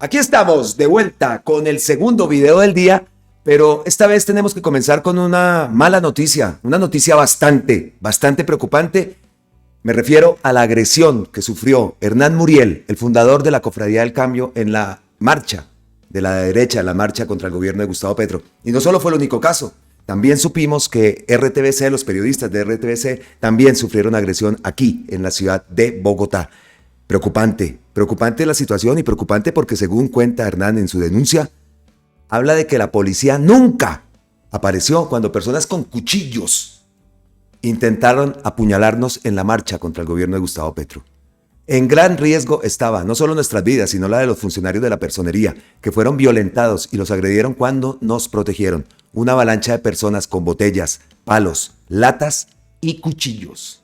Aquí estamos de vuelta con el segundo video del día, pero esta vez tenemos que comenzar con una mala noticia, una noticia bastante preocupante. Me refiero a la agresión que sufrió Hernán Muriel, el fundador de la Cofradía del Cambio, en la marcha de la derecha, la marcha contra el gobierno de Gustavo Petro. Y no solo fue el único caso, también supimos que RTBC, los periodistas de RTBC, también sufrieron agresión aquí, en la ciudad de Bogotá. Preocupante la situación y preocupante porque, según cuenta Hernán en su denuncia, habla de que la policía nunca apareció cuando personas con cuchillos intentaron apuñalarnos en la marcha contra el gobierno de Gustavo Petro. En gran riesgo estaba no solo nuestras vidas, sino la de los funcionarios de la personería, que fueron violentados y los agredieron cuando nos protegieron. Una avalancha de personas con botellas, palos, latas y cuchillos.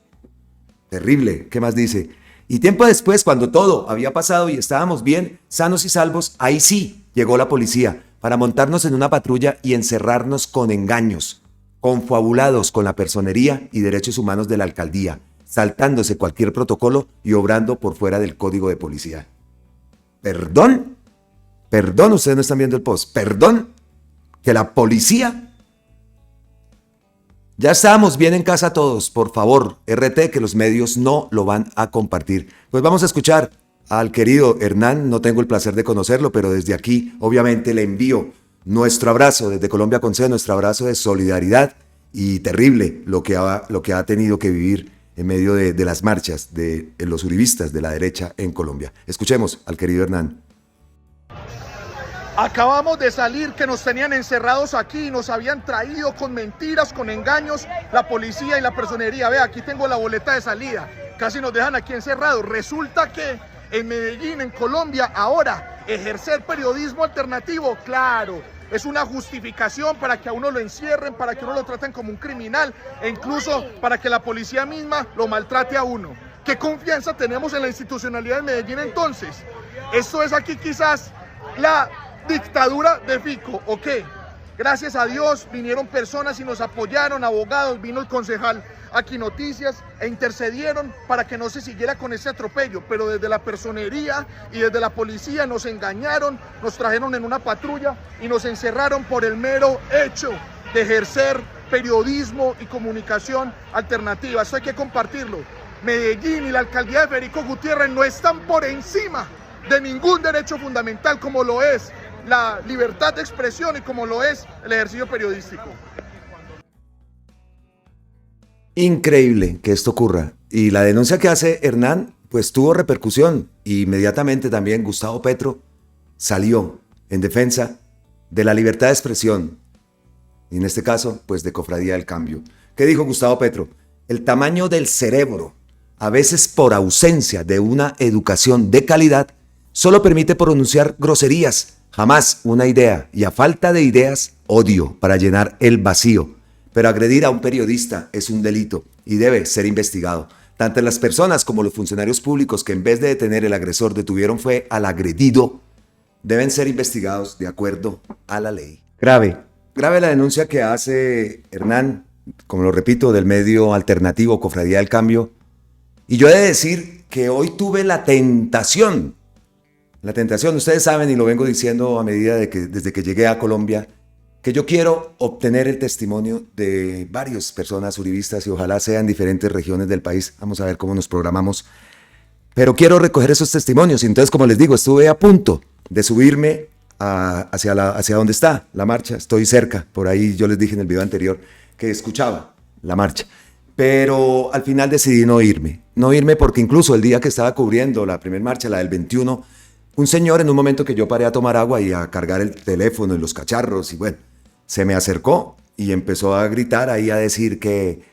Terrible, ¿qué más dice? Y tiempo después, cuando todo había pasado y estábamos bien, sanos y salvos, ahí sí llegó la policía para montarnos en una patrulla y encerrarnos con engaños, confabulados con la personería y derechos humanos de la alcaldía, saltándose cualquier protocolo y obrando por fuera del código de policía. ¿Perdón? ¿Perdón? Ustedes no están viendo el post. ¿Perdón? ¿Que la policía? Ya estábamos bien en casa todos, por favor, RT, que los medios no lo van a compartir. Pues vamos a escuchar al querido Hernán, no tengo el placer de conocerlo, pero desde aquí obviamente le envío nuestro abrazo, desde Colombia con C, nuestro abrazo de solidaridad y terrible lo que ha tenido que vivir en medio de las marchas de los uribistas de la derecha en Colombia. Escuchemos al querido Hernán. Acabamos de salir, que nos tenían encerrados aquí, nos habían traído con mentiras, con engaños, la policía y la personería. Vea, aquí tengo la boleta de salida, casi nos dejan aquí encerrados. Resulta que en Medellín, en Colombia, ahora ejercer periodismo alternativo, claro, es una justificación para que a uno lo encierren, para que uno lo traten como un criminal e incluso para que la policía misma lo maltrate a uno. ¿Qué confianza tenemos en la institucionalidad de Medellín entonces? Esto es aquí quizás la dictadura de Fico, ¿o qué? Gracias a Dios vinieron personas y nos apoyaron, abogados, vino el concejal Aquí Noticias e intercedieron para que no se siguiera con ese atropello, pero desde la personería y desde la policía nos engañaron, nos trajeron en una patrulla y nos encerraron por el mero hecho de ejercer periodismo y comunicación alternativa. Eso hay que compartirlo. Medellín y la alcaldía de Federico Gutiérrez no están por encima de ningún derecho fundamental, como lo es la libertad de expresión y como lo es el ejercicio periodístico. Increíble que esto ocurra. Y la denuncia que hace Hernán, pues tuvo repercusión. Y inmediatamente también Gustavo Petro salió en defensa de la libertad de expresión. Y en este caso, pues de Cofradía del Cambio. ¿Qué dijo Gustavo Petro? El tamaño del cerebro, a veces por ausencia de una educación de calidad, solo permite pronunciar groserías, jamás una idea, y a falta de ideas, odio para llenar el vacío. Pero agredir a un periodista es un delito y debe ser investigado. Tanto las personas como los funcionarios públicos que en vez de detener el agresor detuvieron fue al agredido, deben ser investigados de acuerdo a la ley. Grave la denuncia que hace Hernán, como lo repito, del medio alternativo Cofradía del Cambio. Y yo he de decir que hoy tuve la tentación, ustedes saben y lo vengo diciendo a medida de que desde que llegué a Colombia, que yo quiero obtener el testimonio de varias personas uribistas y ojalá sean diferentes regiones del país. Vamos a ver cómo nos programamos. Pero quiero recoger esos testimonios y entonces, como les digo, estuve a punto de subirme hacia donde está la marcha. Estoy cerca, por ahí yo les dije en el video anterior que escuchaba la marcha. Pero al final decidí no irme porque incluso el día que estaba cubriendo la primera marcha, la del 21, un señor en un momento que yo paré a tomar agua y a cargar el teléfono y los cacharros y bueno, se me acercó y empezó a gritar ahí a decir que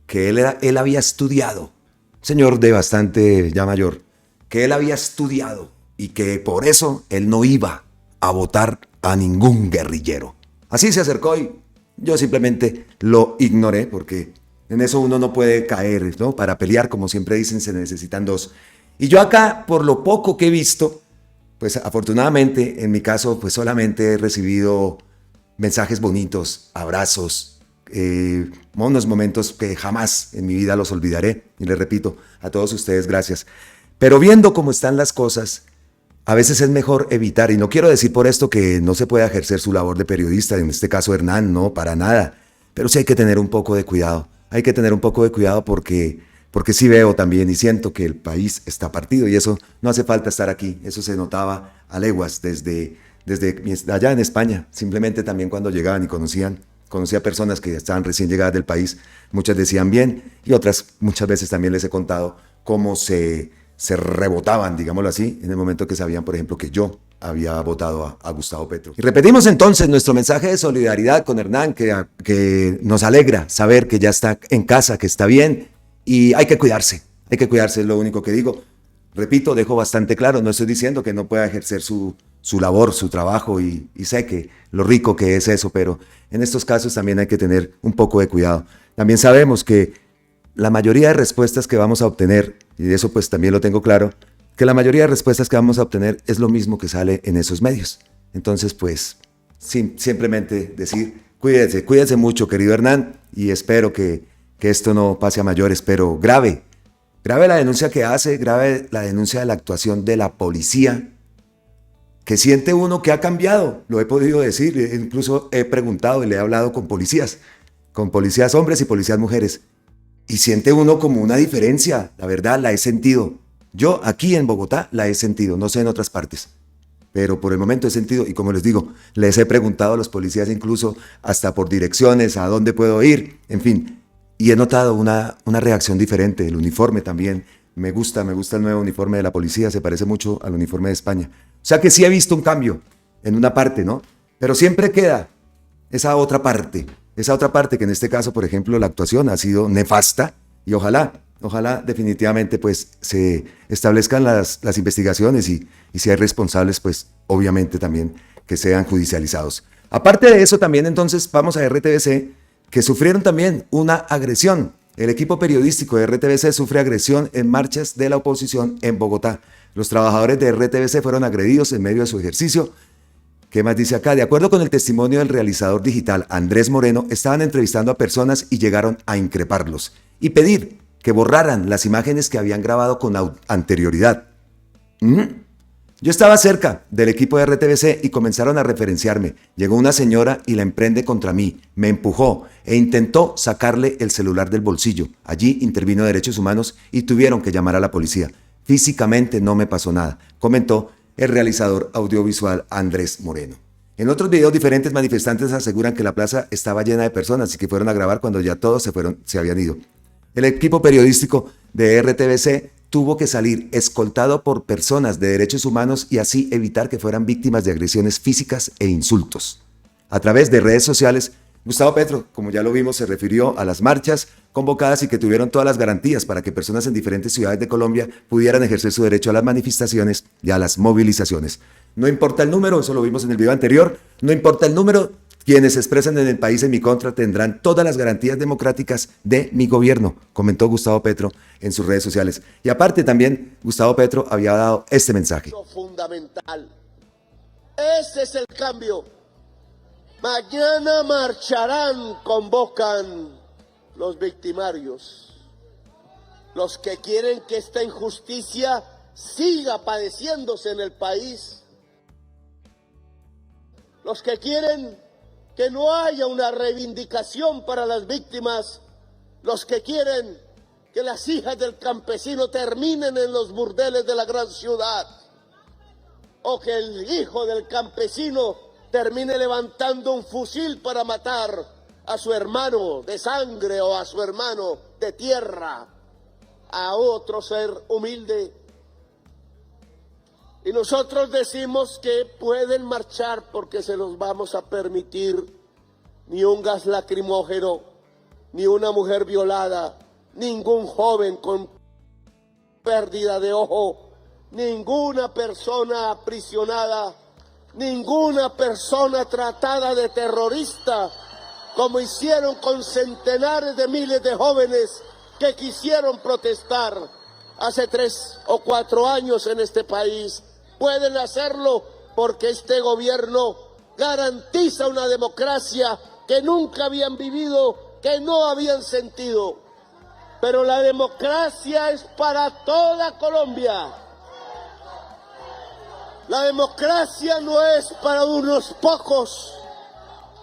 él había estudiado, señor de bastante ya mayor, que él había estudiado y que por eso él no iba a votar a ningún guerrillero. Así se acercó y yo simplemente lo ignoré porque en eso uno no puede caer, ¿no? Para pelear, como siempre dicen, se necesitan dos. Y yo acá, por lo poco que he visto, pues afortunadamente en mi caso pues solamente he recibido mensajes bonitos, abrazos, unos momentos que jamás en mi vida los olvidaré. Y les repito a todos ustedes gracias. Pero viendo cómo están las cosas, a veces es mejor evitar, y no quiero decir por esto que no se pueda ejercer su labor de periodista, en este caso Hernán, no, para nada, pero sí hay que tener un poco de cuidado, hay que tener un poco de cuidado porque sí veo también y siento que el país está partido y eso no hace falta estar aquí, eso se notaba a leguas desde allá en España, simplemente también cuando llegaban y conocía personas que estaban recién llegadas del país, muchas decían bien y otras muchas veces también les he contado cómo se rebotaban, digámoslo así, en el momento que sabían, por ejemplo, que yo había votado a Gustavo Petro. Y repetimos entonces nuestro mensaje de solidaridad con Hernán, que nos alegra saber que ya está en casa, que está bien, y hay que cuidarse, es lo único que digo. Repito, dejo bastante claro, no estoy diciendo que no pueda ejercer su labor, su trabajo, y sé que lo rico que es eso, pero en estos casos también hay que tener un poco de cuidado. También sabemos que la mayoría de respuestas que vamos a obtener, y eso pues también lo tengo claro, que la mayoría de respuestas que vamos a obtener es lo mismo que sale en esos medios. Entonces pues simplemente decir, cuídese mucho, querido Hernán, y espero que esto no pase a mayores, pero grave la denuncia que hace, grave la denuncia de la actuación de la policía, que siente uno que ha cambiado, lo he podido decir, incluso he preguntado y le he hablado con policías hombres y policías mujeres, y siente uno como una diferencia, la verdad la he sentido. Yo aquí en Bogotá la he sentido, no sé en otras partes, pero por el momento he sentido, y como les digo, les he preguntado a los policías incluso hasta por direcciones, a dónde puedo ir, en fin, y he notado una reacción diferente. El uniforme también, me gusta el nuevo uniforme de la policía, se parece mucho al uniforme de España. O sea que sí he visto un cambio en una parte, ¿no? Pero siempre queda esa otra parte que en este caso, por ejemplo, la actuación ha sido nefasta y ojalá definitivamente pues se establezcan las investigaciones y si hay responsables, pues obviamente también que sean judicializados. Aparte de eso, también entonces vamos a RTBC, que sufrieron también una agresión. El equipo periodístico de RTBC sufre agresión en marchas de la oposición en Bogotá. Los trabajadores de RTBC fueron agredidos en medio de su ejercicio. ¿Qué más dice acá? De acuerdo con el testimonio del realizador digital Andrés Moreno, estaban entrevistando a personas y llegaron a increparlos y pedir que borraran las imágenes que habían grabado con anterioridad. Yo estaba cerca del equipo de RTBC y comenzaron a referenciarme. Llegó una señora y la emprende contra mí, me empujó e intentó sacarle el celular del bolsillo. Allí intervino Derechos Humanos y tuvieron que llamar a la policía. Físicamente no me pasó nada, comentó el realizador audiovisual Andrés Moreno. En otros videos, diferentes manifestantes aseguran que la plaza estaba llena de personas y que fueron a grabar cuando ya todos se habían ido. El equipo periodístico de RTBC tuvo que salir escoltado por personas de derechos humanos y así evitar que fueran víctimas de agresiones físicas e insultos. A través de redes sociales, Gustavo Petro, como ya lo vimos, se refirió a las marchas convocadas y que tuvieron todas las garantías para que personas en diferentes ciudades de Colombia pudieran ejercer su derecho a las manifestaciones y a las movilizaciones. No importa el número, eso lo vimos en el video anterior, no importa el número, quienes se expresan en el país en mi contra tendrán todas las garantías democráticas de mi gobierno, comentó Gustavo Petro en sus redes sociales. Y aparte también, Gustavo Petro había dado este mensaje. Fundamental. Ese es el cambio. Mañana marcharán, convocan los victimarios, los que quieren que esta injusticia siga padeciéndose en el país, los que quieren que no haya una reivindicación para las víctimas, los que quieren que las hijas del campesino terminen en los burdeles de la gran ciudad, o que el hijo del campesino termine levantando un fusil para matar a su hermano de sangre o a su hermano de tierra, a otro ser humilde. Y nosotros decimos que pueden marchar porque se los vamos a permitir. Ni un gas lacrimógeno, ni una mujer violada, ningún joven con pérdida de ojo, ninguna persona aprisionada, ninguna persona tratada de terrorista, como hicieron con centenares de miles de jóvenes que quisieron protestar hace 3 o 4 años en este país. Pueden hacerlo porque este gobierno garantiza una democracia que nunca habían vivido, que no habían sentido. Pero la democracia es para toda Colombia. La democracia no es para unos pocos.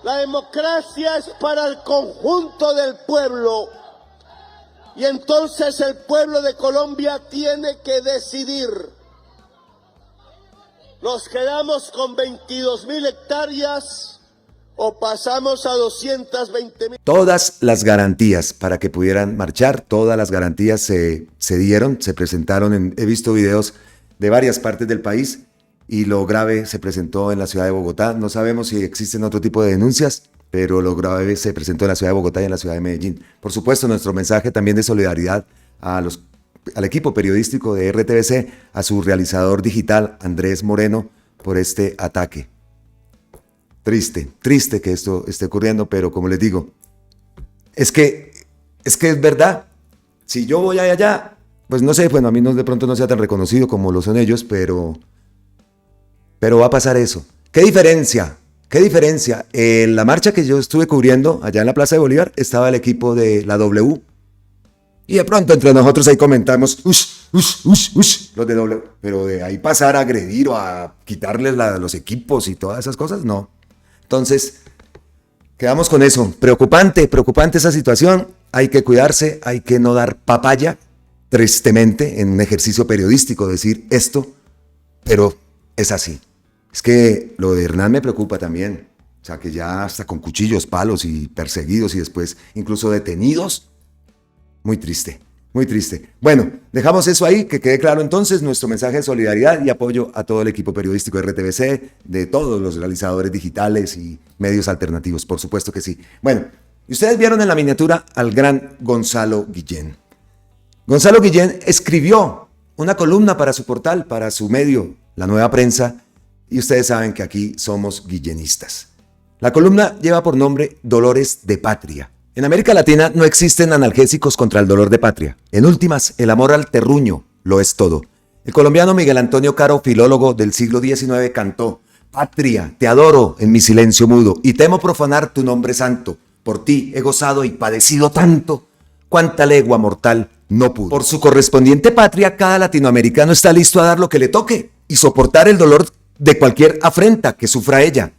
La democracia es para el conjunto del pueblo. Y entonces el pueblo de Colombia tiene que decidir. ¿Nos quedamos con 22.000 hectáreas o pasamos a 220.000? Todas las garantías para que pudieran marchar, todas las garantías se dieron, se presentaron. He visto videos de varias partes del país y lo grave se presentó en la ciudad de Bogotá. No sabemos si existen otro tipo de denuncias, pero lo grave se presentó en la ciudad de Bogotá y en la ciudad de Medellín. Por supuesto, nuestro mensaje también de solidaridad al equipo periodístico de RTBC, a su realizador digital, Andrés Moreno, por este ataque. Triste que esto esté ocurriendo, pero como les digo, es que es verdad. Si yo voy allá, pues no sé, bueno, a mí no, de pronto no sea tan reconocido como lo son ellos, pero va a pasar eso. ¿Qué diferencia? En la marcha que yo estuve cubriendo allá en la Plaza de Bolívar estaba el equipo de la W. Y de pronto entre nosotros ahí comentamos, los de W. Pero de ahí pasar a agredir o a quitarles los equipos y todas esas cosas, no. Entonces, quedamos con eso. Preocupante esa situación. Hay que cuidarse, hay que no dar papaya, tristemente, en un ejercicio periodístico decir esto, pero es así. Es que lo de Hernán me preocupa también. O sea, que ya hasta con cuchillos, palos y perseguidos y después incluso detenidos. Muy triste. Bueno, dejamos eso ahí, que quede claro entonces nuestro mensaje de solidaridad y apoyo a todo el equipo periodístico de RTBC, de todos los realizadores digitales y medios alternativos, por supuesto que sí. Bueno, y ustedes vieron en la miniatura al gran Gonzalo Guillén. Gonzalo Guillén escribió una columna para su portal, para su medio, La Nueva Prensa, y ustedes saben que aquí somos guillenistas. La columna lleva por nombre Dolores de Patria. En América Latina no existen analgésicos contra el dolor de patria. En últimas, el amor al terruño lo es todo. El colombiano Miguel Antonio Caro, filólogo del siglo XIX, cantó: Patria, te adoro en mi silencio mudo y temo profanar tu nombre santo. Por ti he gozado y padecido tanto, cuánta legua mortal no pudo. Por su correspondiente patria, cada latinoamericano está listo a dar lo que le toque y soportar el dolor de cualquier afrenta que sufra ella.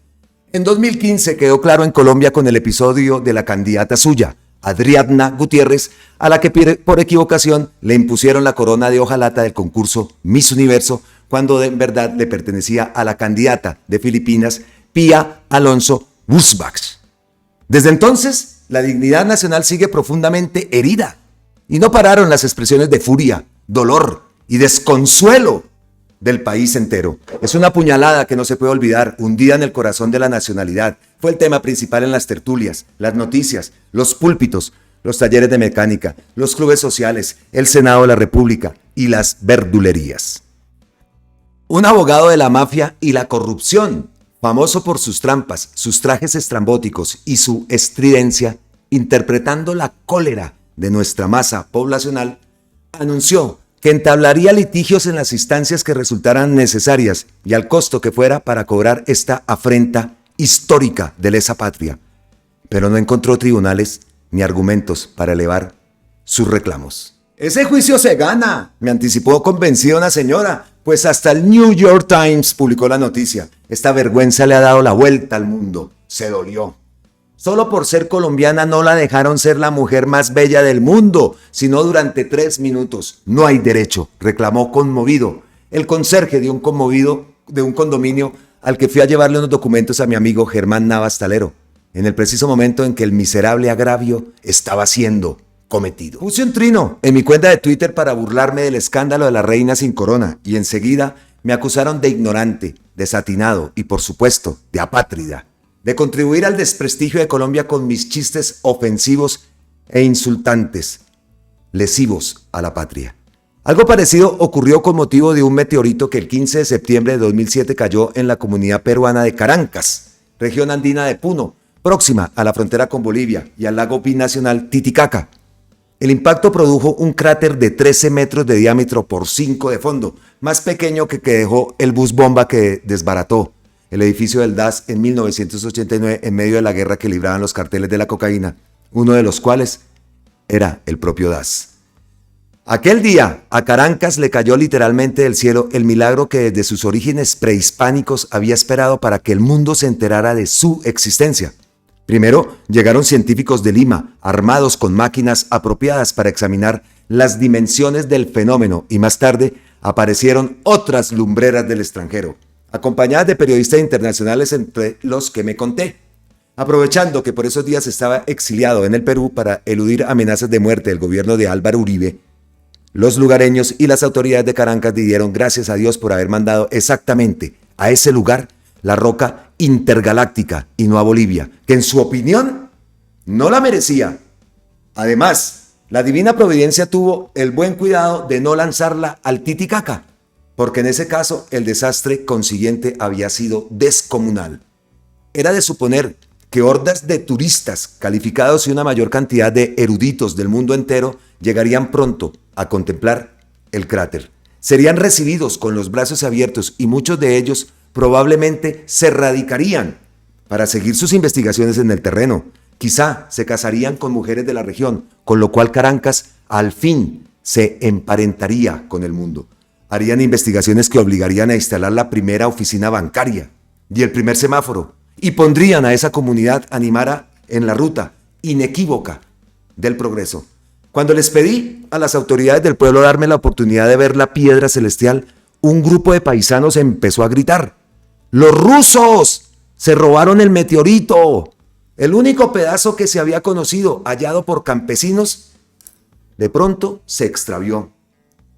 En 2015 quedó claro en Colombia con el episodio de la candidata suya, Adriana Gutiérrez, a la que por equivocación le impusieron la corona de hojalata del concurso Miss Universo, cuando en verdad le pertenecía a la candidata de Filipinas, Pia Alonso Wurzbach. Desde entonces, la dignidad nacional sigue profundamente herida, y no pararon las expresiones de furia, dolor y desconsuelo del país entero. Es una puñalada que no se puede olvidar, hundida en el corazón de la nacionalidad. Fue el tema principal en las tertulias, las noticias, los púlpitos, los talleres de mecánica, los clubes sociales, el Senado de la República y las verdulerías. Un abogado de la mafia y la corrupción, famoso por sus trampas, sus trajes estrambóticos y su estridencia, interpretando la cólera de nuestra masa poblacional, anunció que entablaría litigios en las instancias que resultaran necesarias y al costo que fuera para cobrar esta afrenta histórica de lesa patria, pero no encontró tribunales ni argumentos para elevar sus reclamos. Ese juicio se gana, me anticipó convencida una señora, pues hasta el New York Times publicó la noticia. Esta vergüenza le ha dado la vuelta al mundo, se dolió. Solo por ser colombiana no la dejaron ser la mujer más bella del mundo, sino durante 3 minutos. No hay derecho, reclamó conmovido el conserje de un condominio al que fui a llevarle unos documentos a mi amigo Germán Navas Talero, en el preciso momento en que el miserable agravio estaba siendo cometido. Puse un trino en mi cuenta de Twitter para burlarme del escándalo de la reina sin corona y enseguida me acusaron de ignorante, desatinado y por supuesto de apátrida, de contribuir al desprestigio de Colombia con mis chistes ofensivos e insultantes, lesivos a la patria. Algo parecido ocurrió con motivo de un meteorito que el 15 de septiembre de 2007 cayó en la comunidad peruana de Carancas, región andina de Puno, próxima a la frontera con Bolivia y al lago binacional Titicaca. El impacto produjo un cráter de 13 metros de diámetro por 5 de fondo, más pequeño que dejó el bus bomba que desbarató el edificio del DAS en 1989 en medio de la guerra que libraban los carteles de la cocaína, uno de los cuales era el propio DAS. Aquel día a Caracas le cayó literalmente del cielo el milagro que desde sus orígenes prehispánicos había esperado para que el mundo se enterara de su existencia. Primero llegaron científicos de Lima, armados con máquinas apropiadas para examinar las dimensiones del fenómeno, y más tarde aparecieron otras lumbreras del extranjero, acompañadas de periodistas internacionales entre los que me conté. Aprovechando que por esos días estaba exiliado en el Perú para eludir amenazas de muerte del gobierno de Álvaro Uribe, los lugareños y las autoridades de Caracas dieron gracias a Dios por haber mandado exactamente a ese lugar la roca intergaláctica y no a Bolivia, que en su opinión no la merecía. Además, la divina providencia tuvo el buen cuidado de no lanzarla al Titicaca, porque en ese caso el desastre consiguiente había sido descomunal. Era de suponer que hordas de turistas calificados y una mayor cantidad de eruditos del mundo entero llegarían pronto a contemplar el cráter. Serían recibidos con los brazos abiertos y muchos de ellos probablemente se radicarían para seguir sus investigaciones en el terreno. Quizá se casarían con mujeres de la región, con lo cual Caracas al fin se emparentaría con el mundo. Harían investigaciones que obligarían a instalar la primera oficina bancaria y el primer semáforo, y pondrían a esa comunidad animada en la ruta inequívoca del progreso. Cuando les pedí a las autoridades del pueblo darme la oportunidad de ver la piedra celestial, un grupo de paisanos empezó a gritar: ¡los rusos se robaron el meteorito! El único pedazo que se había conocido, hallado por campesinos, de pronto se extravió.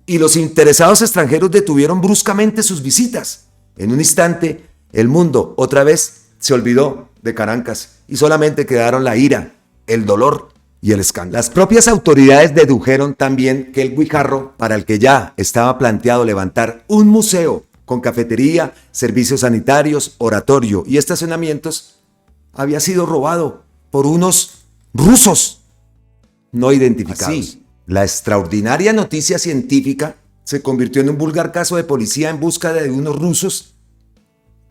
Y los interesados extranjeros detuvieron bruscamente sus visitas. En un instante, el mundo otra vez se olvidó de Caracas y solamente quedaron la ira, el dolor y el escándalo. Las propias autoridades dedujeron también que el Guijarro, para el que ya estaba planteado levantar un museo con cafetería, servicios sanitarios, oratorio y estacionamientos, había sido robado por unos rusos no identificados. Así, la extraordinaria noticia científica se convirtió en un vulgar caso de policía en busca de unos rusos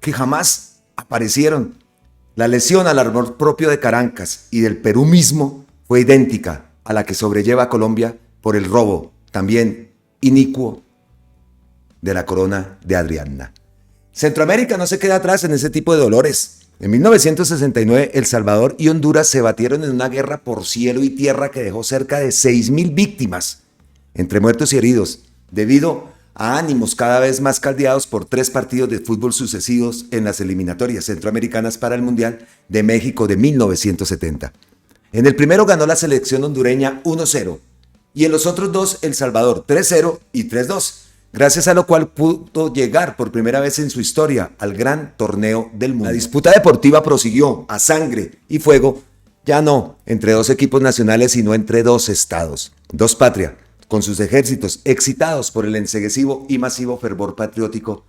que jamás aparecieron. La lesión al amor propio de Caracas y del Perú mismo fue idéntica a la que sobrelleva Colombia por el robo, también inicuo, de la corona de Adriana. Centroamérica no se queda atrás en ese tipo de dolores. En 1969, El Salvador y Honduras se batieron en una guerra por cielo y tierra que dejó cerca de 6.000 víctimas, entre muertos y heridos, debido a ánimos cada vez más caldeados por 3 partidos de fútbol sucesivos en las eliminatorias centroamericanas para el Mundial de México de 1970. En el primero ganó la selección hondureña 1-0 y en los otros 2 El Salvador 3-0 y 3-2, gracias a lo cual pudo llegar por primera vez en su historia al gran torneo del mundo. La disputa deportiva prosiguió a sangre y fuego, ya no entre 2 equipos nacionales, sino entre 2 estados, 2 patrias, con sus ejércitos excitados por el enceguecido y masivo fervor patriótico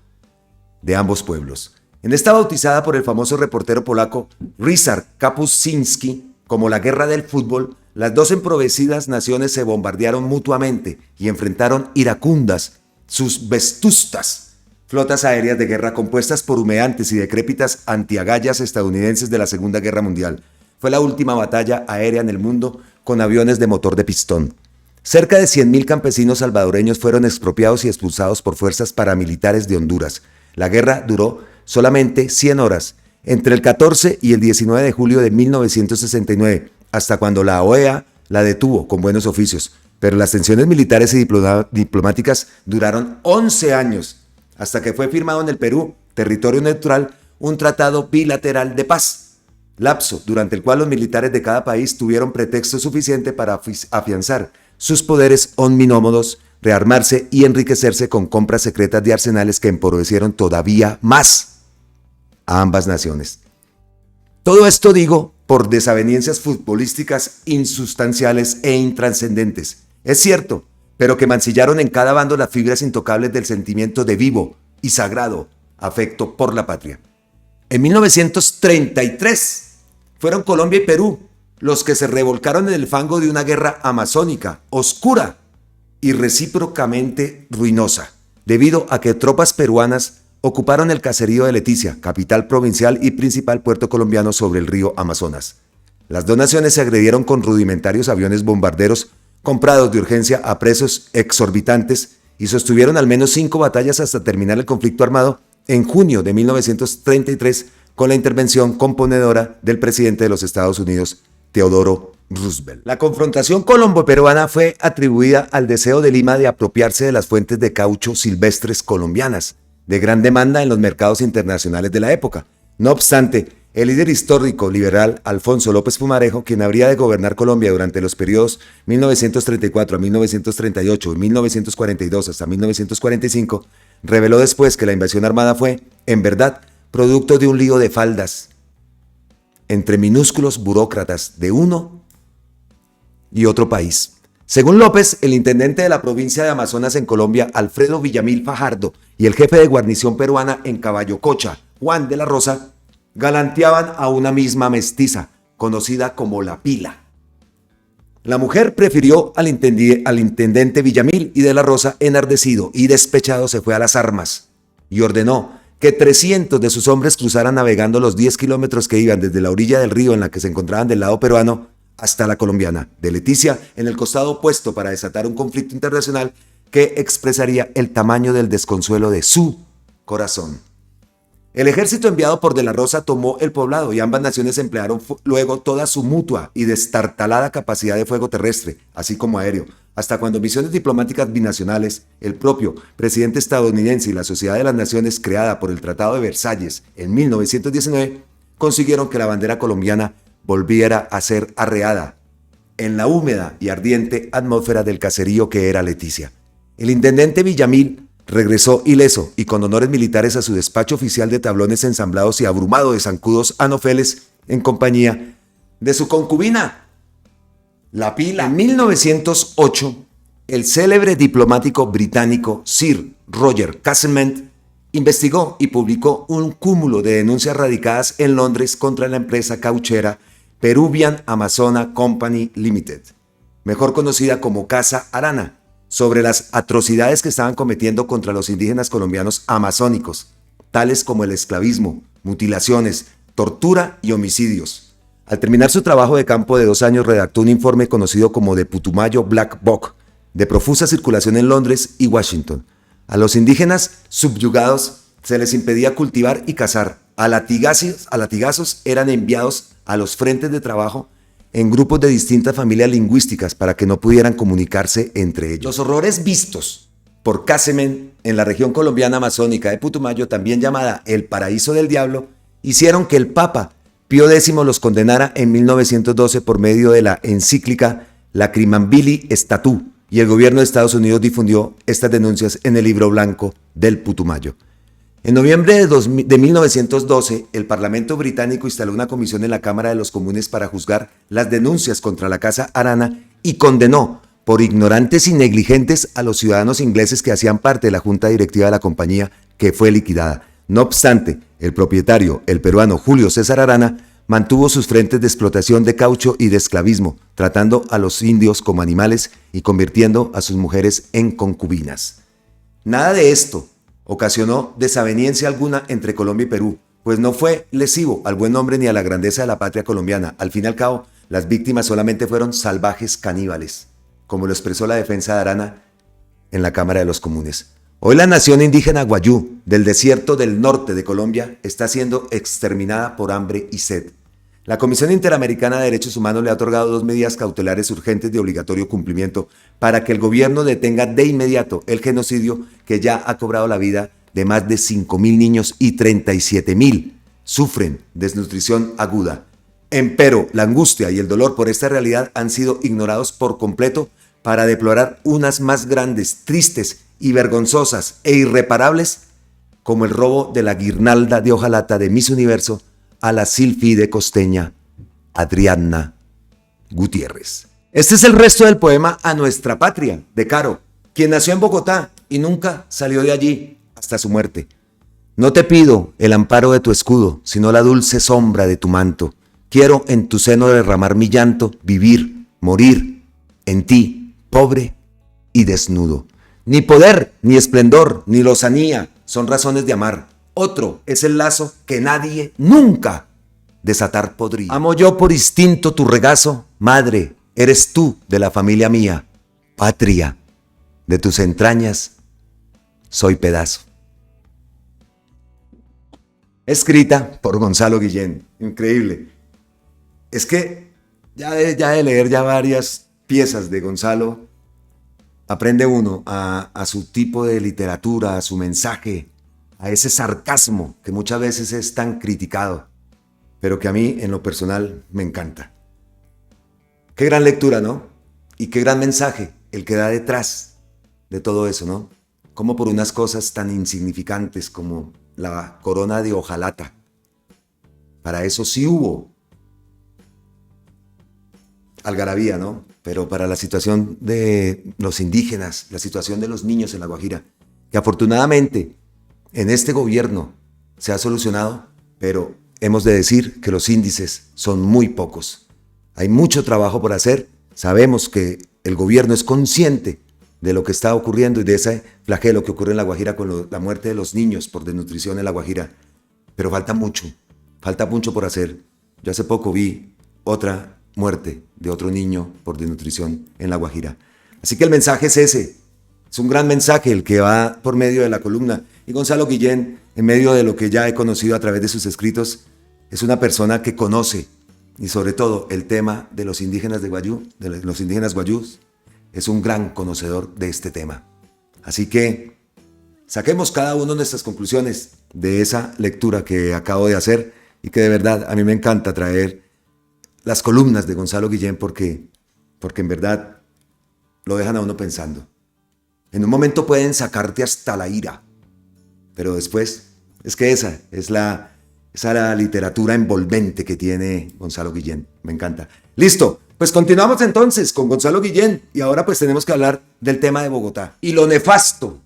de ambos pueblos. En esta bautizada por el famoso reportero polaco Ryszard Kapuscinski como la guerra del fútbol, las 2 emprovecidas naciones se bombardearon mutuamente y enfrentaron iracundas sus vetustas flotas aéreas de guerra compuestas por humeantes y decrépitas antiagallas estadounidenses de la Segunda Guerra Mundial. Fue la última batalla aérea en el mundo con aviones de motor de pistón. Cerca de 100.000 campesinos salvadoreños fueron expropiados y expulsados por fuerzas paramilitares de Honduras. La guerra duró solamente 100 horas, entre el 14 y el 19 de julio de 1969, hasta cuando la OEA la detuvo con buenos oficios. Pero las tensiones militares y diplomáticas duraron 11 años, hasta que fue firmado en el Perú, territorio neutral, un tratado bilateral de paz, lapso durante el cual los militares de cada país tuvieron pretexto suficiente para afianzar sus poderes omninómodos, rearmarse y enriquecerse con compras secretas de arsenales que empobrecieron todavía más a ambas naciones. Todo esto digo por desavenencias futbolísticas insustanciales e intranscendentes. Es cierto, pero que mancillaron en cada bando las fibras intocables del sentimiento de vivo y sagrado afecto por la patria. En 1933 fueron Colombia y Perú los que se revolcaron en el fango de una guerra amazónica, oscura y recíprocamente ruinosa, debido a que tropas peruanas ocuparon el caserío de Leticia, capital provincial y principal puerto colombiano sobre el río Amazonas. Las 2 naciones se agredieron con rudimentarios aviones bombarderos comprados de urgencia a precios exorbitantes y sostuvieron al menos 5 batallas hasta terminar el conflicto armado en junio de 1933 con la intervención componedora del presidente de los Estados Unidos, Theodore Roosevelt. La confrontación colombo-peruana fue atribuida al deseo de Lima de apropiarse de las fuentes de caucho silvestres colombianas, de gran demanda en los mercados internacionales de la época. No obstante, el líder histórico liberal Alfonso López Pumarejo, quien habría de gobernar Colombia durante los periodos 1934 a 1938 y 1942 hasta 1945, reveló después que la invasión armada fue, en verdad, producto de un lío de faldas entre minúsculos burócratas de uno y otro país. Según López, el intendente de la provincia de Amazonas en Colombia, Alfredo Villamil Fajardo, y el jefe de guarnición peruana en Caballococha, Juan de la Rosa, galanteaban a una misma mestiza, conocida como La Pila. La mujer prefirió al intendente Villamil y de la Rosa, enardecido y despechado, se fue a las armas y ordenó que 300 de sus hombres cruzaran navegando los 10 kilómetros que iban desde la orilla del río en la que se encontraban del lado peruano hasta la colombiana de Leticia, en el costado opuesto, para desatar un conflicto internacional que expresaría el tamaño del desconsuelo de su corazón. El ejército enviado por De la Rosa tomó el poblado y ambas naciones emplearon luego toda su mutua y destartalada capacidad de fuego terrestre, así como aéreo, hasta cuando misiones diplomáticas binacionales, el propio presidente estadounidense y la Sociedad de las Naciones creada por el Tratado de Versalles en 1919 consiguieron que la bandera colombiana volviera a ser arreada en la húmeda y ardiente atmósfera del caserío que era Leticia. El intendente Villamil regresó ileso y con honores militares a su despacho oficial de tablones ensamblados y abrumado de zancudos anofeles en compañía de su concubina, La Pila. En 1908, el célebre diplomático británico Sir Roger Castlemaine investigó y publicó un cúmulo de denuncias radicadas en Londres contra la empresa cauchera Peruvian Amazona Company Limited, mejor conocida como Casa Arana, sobre las atrocidades que estaban cometiendo contra los indígenas colombianos amazónicos, tales como el esclavismo, mutilaciones, tortura y homicidios. Al terminar su trabajo de campo de 2 años, redactó un informe conocido como de Putumayo Black Book, de profusa circulación en Londres y Washington. A los indígenas subyugados se les impedía cultivar y cazar. A latigazos eran enviados a los frentes de trabajo en grupos de distintas familias lingüísticas para que no pudieran comunicarse entre ellos. Los horrores vistos por Castlemaine en la región colombiana amazónica de Putumayo, también llamada el Paraíso del Diablo, hicieron que el Papa Pío X los condenara en 1912 por medio de la encíclica Lacrimambili Statute, y el gobierno de Estados Unidos difundió estas denuncias en el Libro Blanco del Putumayo. En noviembre de 1912, el Parlamento británico instaló una comisión en la Cámara de los Comunes para juzgar las denuncias contra la Casa Arana y condenó por ignorantes y negligentes a los ciudadanos ingleses que hacían parte de la junta directiva de la compañía, que fue liquidada. No obstante, el propietario, el peruano Julio César Arana, mantuvo sus frentes de explotación de caucho y de esclavismo, tratando a los indios como animales y convirtiendo a sus mujeres en concubinas. Nada de esto ocasionó desaveniencia alguna entre Colombia y Perú, pues no fue lesivo al buen nombre ni a la grandeza de la patria colombiana. Al fin y al cabo, las víctimas solamente fueron salvajes caníbales, como lo expresó la defensa de Arana en la Cámara de los Comunes. Hoy la nación indígena Guayú, del desierto del norte de Colombia, está siendo exterminada por hambre y sed. La Comisión Interamericana de Derechos Humanos le ha otorgado 2 medidas cautelares urgentes de obligatorio cumplimiento para que el gobierno detenga de inmediato el genocidio que ya ha cobrado la vida de más de 5.000 niños y 37.000 sufren desnutrición aguda. Empero, la angustia y el dolor por esta realidad han sido ignorados por completo para deplorar unas más grandes, tristes y vergonzosas e irreparables, como el robo de la guirnalda de hojalata de Miss Universo a la sílfide costeña Adriana Gutiérrez. Este es el resto del poema A Nuestra Patria, de Caro, quien nació en Bogotá y nunca salió de allí hasta su muerte. No te pido el amparo de tu escudo, sino la dulce sombra de tu manto. Quiero en tu seno derramar mi llanto, vivir, morir, en ti, pobre y desnudo. Ni poder, ni esplendor, ni lozanía son razones de amar. Otro es el lazo que nadie nunca desatar podría. Amo yo por instinto tu regazo, madre, eres tú de la familia mía. patria, de tus entrañas, soy pedazo. Escrita por Gonzalo Guillén. Increíble. Es que ya de leer ya varias piezas de Gonzalo, aprende uno a su tipo de literatura, a su mensaje, a ese sarcasmo que muchas veces es tan criticado, pero que a mí en lo personal me encanta. Qué gran lectura, ¿no? Y qué gran mensaje el que da detrás de todo eso, ¿no? Como por unas cosas tan insignificantes como la corona de hojalata. Para eso sí hubo algarabía, ¿no? Pero para la situación de los indígenas, la situación de los niños en La Guajira, que afortunadamente en este gobierno se ha solucionado, pero hemos de decir que los índices son muy pocos. Hay mucho trabajo por hacer. Sabemos que el gobierno es consciente de lo que está ocurriendo y de ese flagelo que ocurre en La Guajira con la muerte de los niños por desnutrición en La Guajira. Pero falta mucho por hacer. Yo hace poco vi otra muerte de otro niño por desnutrición en La Guajira. Así que el mensaje es ese. Es un gran mensaje el que va por medio de la columna. Y Gonzalo Guillén, en medio de lo que ya he conocido a través de sus escritos, es una persona que conoce, y sobre todo el tema de los indígenas de Guayú, de los indígenas guayús, es un gran conocedor de este tema. Así que saquemos cada uno nuestras conclusiones de esa lectura que acabo de hacer y que de verdad a mí me encanta traer las columnas de Gonzalo Guillén porque en verdad lo dejan a uno pensando. En un momento pueden sacarte hasta la ira, pero después es que esa es la literatura envolvente que tiene Gonzalo Guillén. Me encanta. Listo, pues continuamos entonces con Gonzalo Guillén y ahora pues tenemos que hablar del tema de Bogotá y lo nefasto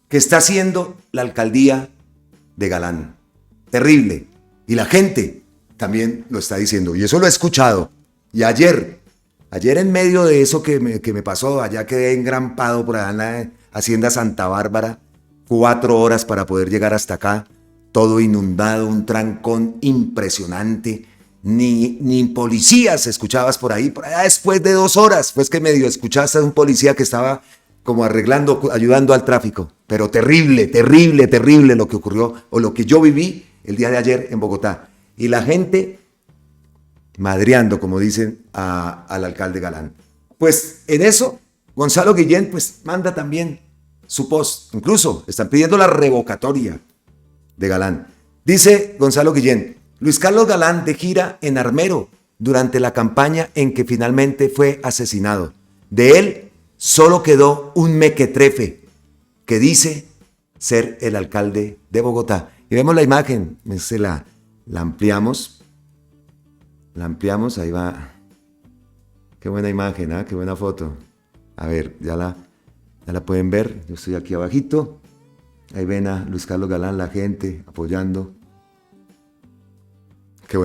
que está haciendo la alcaldía de Galán. Terrible. Y la gente también lo está diciendo y eso lo he escuchado. Y ayer en medio de eso que me pasó, allá quedé engrampado por allá en la Hacienda Santa Bárbara, 4 horas para poder llegar hasta acá, todo inundado, un trancón impresionante, ni policías escuchabas por allá después de 2 horas, pues que medio escuchaste a un policía que estaba como ayudando al tráfico, pero terrible lo que ocurrió, o lo que yo viví el día de ayer en Bogotá, y la gente madreando, como dicen, al alcalde Galán. Pues en eso, Gonzalo Guillén pues manda también su post, incluso están pidiendo la revocatoria de Galán. Dice Gonzalo Guillén: Luis Carlos Galán de gira en Armero durante la campaña en que finalmente fue asesinado. De él solo quedó un mequetrefe que dice ser el alcalde de Bogotá. Y vemos la imagen, la ampliamos. La ampliamos, ahí va. Qué buena imagen, ¿eh? Qué buena foto. A ver, ya la pueden ver. Yo estoy aquí abajito. Ahí ven a Luis Carlos Galán, la gente apoyando. Qué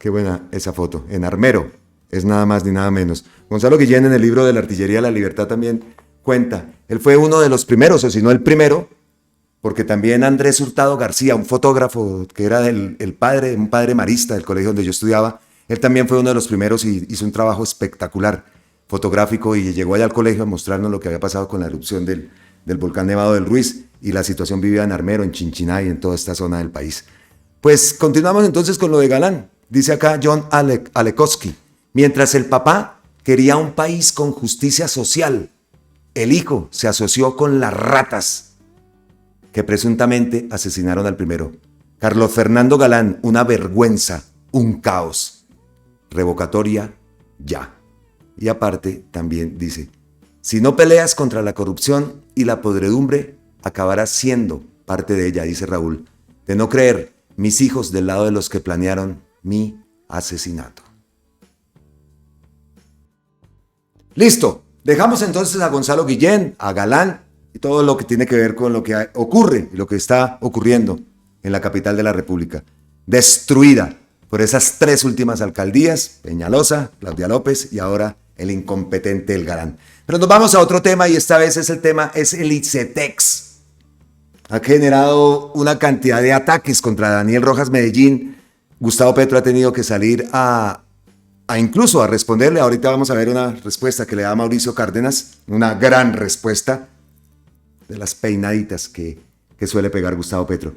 buena esa foto. En Armero, es nada más ni nada menos. Gonzalo Guillén en el libro de la Artillería de la Libertad también cuenta. Él fue uno de los primeros, o si no el primero, porque también Andrés Hurtado García, un fotógrafo que era un padre marista del colegio donde yo estudiaba, él también fue uno de los primeros y hizo un trabajo espectacular fotográfico y llegó allá al colegio a mostrarnos lo que había pasado con la erupción del volcán Nevado del Ruiz y la situación vivida en Armero, en Chinchiná y en toda esta zona del país. Pues continuamos entonces con lo de Galán. Dice acá John Alekoski: mientras el papá quería un país con justicia social, el hijo se asoció con las ratas que presuntamente asesinaron al primero. Carlos Fernando Galán, una vergüenza, un caos. Revocatoria ya. Y aparte también dice: si no peleas contra la corrupción y la podredumbre, acabarás siendo parte de ella, dice Raúl. De no creer, mis hijos del lado de los que planearon mi asesinato. Listo. Dejamos entonces a Gonzalo Guillén, a Galán y todo lo que tiene que ver con lo que ocurre y lo que está ocurriendo en la capital de la República. Destruida por esas 3 últimas alcaldías, Peñalosa, Claudia López y ahora el incompetente El Galán. Pero nos vamos a otro tema y esta vez es el ICETEX. Ha generado una cantidad de ataques contra Daniel Rojas Medellín. Gustavo Petro ha tenido que salir a incluso a responderle. Ahorita vamos a ver una respuesta que le da Mauricio Cárdenas, una gran respuesta de las peinaditas que suele pegar Gustavo Petro.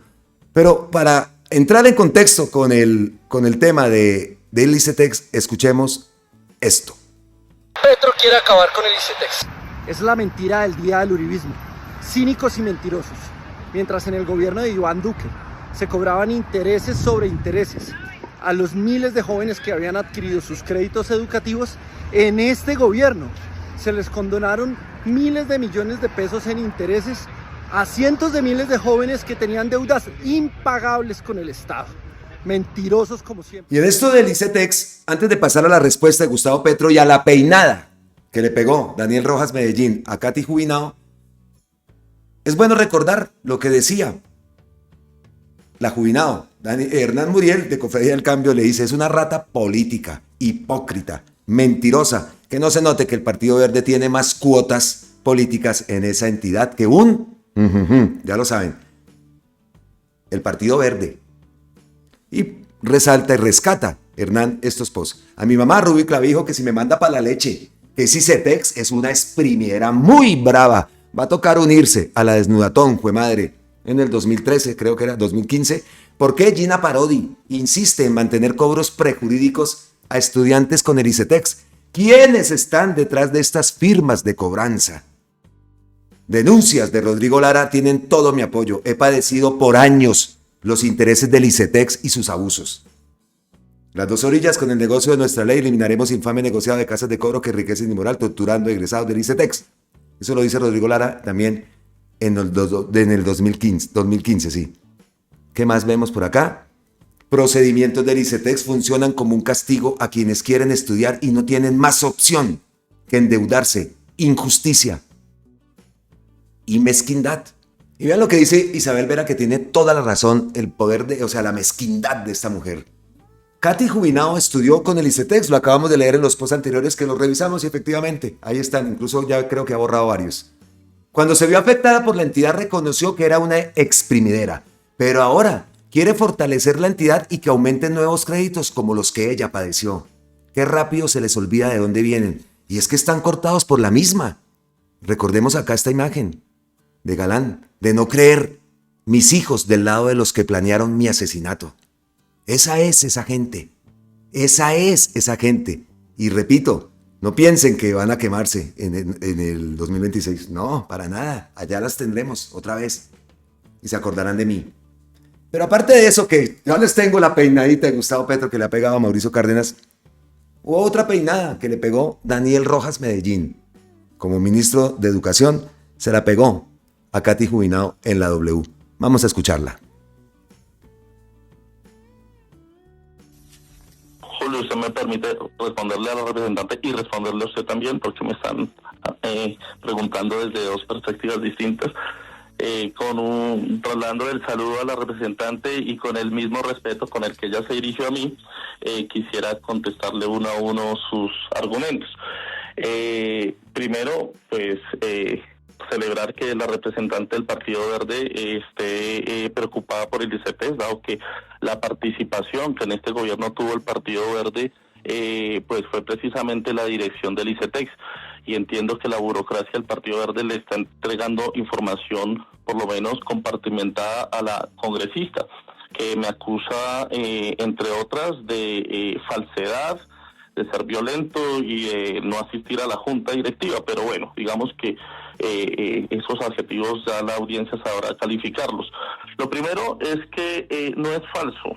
Pero para entrar en contexto con el tema del ICETEX, escuchemos esto. Petro quiere acabar con el ICETEX. Es la mentira del día del uribismo, cínicos y mentirosos. Mientras en el gobierno de Iván Duque se cobraban intereses sobre intereses a los miles de jóvenes que habían adquirido sus créditos educativos, en este gobierno se les condonaron miles de millones de pesos en intereses a cientos de miles de jóvenes que tenían deudas impagables con el Estado. Mentirosos como siempre. Y en esto del ICETEX, antes de pasar a la respuesta de Gustavo Petro y a la peinada que le pegó Daniel Rojas Medellín a Katy Jubinao, es bueno recordar lo que decía la Jubinao. Hernán Muriel, de Cofradía del Cambio, le dice: es una rata política, hipócrita, mentirosa, que no se note que el Partido Verde tiene más cuotas políticas en esa entidad que ya lo saben, el Partido Verde. Y resalta y rescata Hernán estos posts. A mi mamá Rubí Clavijo que si me manda para la leche, que si Cetex es una exprimidera muy brava, va a tocar unirse a la desnudatón, fue madre, en el 2013, creo que era 2015. ¿Por qué Gina Parodi insiste en mantener cobros prejurídicos a estudiantes con el ICETEX? ¿Quiénes están detrás de estas firmas de cobranza? Denuncias de Rodrigo Lara tienen todo mi apoyo. He padecido por años los intereses del ICETEX y sus abusos. Las dos orillas con el negocio de nuestra ley: eliminaremos infame negociado de casas de cobro que enriquecen inmoral, torturando egresados del ICETEX. Eso lo dice Rodrigo Lara también en el 2015, sí. ¿Qué más vemos por acá? Procedimientos del ICETEX funcionan como un castigo a quienes quieren estudiar y no tienen más opción que endeudarse. Injusticia y mezquindad. Y vean lo que dice Isabel Vera, que tiene toda la razón, el poder la mezquindad de esta mujer. Katy Jubinao estudió con el ICETEX, lo acabamos de leer en los posts anteriores que los revisamos y efectivamente, ahí están, incluso ya creo que ha borrado varios. Cuando se vio afectada por la entidad reconoció que era una exprimidera, pero ahora quiere fortalecer la entidad y que aumenten nuevos créditos como los que ella padeció. Qué rápido se les olvida de dónde vienen, y es que están cortados por la misma. Recordemos acá esta imagen de Galán, de no creer, mis hijos del lado de los que planearon mi asesinato. Esa es esa gente. Esa es esa gente. Y repito, no piensen que van a quemarse en el 2026. No, para nada. Allá las tendremos otra vez. Y se acordarán de mí. Pero aparte de eso, que yo les tengo la peinadita de Gustavo Petro que le ha pegado a Mauricio Cárdenas, hubo otra peinada que le pegó Daniel Rojas Medellín. Como ministro de Educación, se la pegó a Katy Jubinao en la W. Vamos a escucharla. Julio, usted me permite responderle a la representante y responderle a usted también, porque me están preguntando desde dos perspectivas distintas. Trasladando el saludo a la representante y con el mismo respeto con el que ella se dirigió a mí, quisiera contestarle uno a uno sus argumentos. Primero, pues celebrar que la representante del Partido Verde esté preocupada por el ICETEX, dado que la participación que en este gobierno tuvo el Partido Verde pues fue precisamente la dirección del ICETEX, y entiendo que la burocracia del Partido Verde le está entregando información por lo menos compartimentada a la congresista, que me acusa entre otras de falsedad, de ser violento y de no asistir a la junta directiva, pero bueno, digamos que esos adjetivos ya la audiencia sabrá calificarlos. Lo primero es que no es falso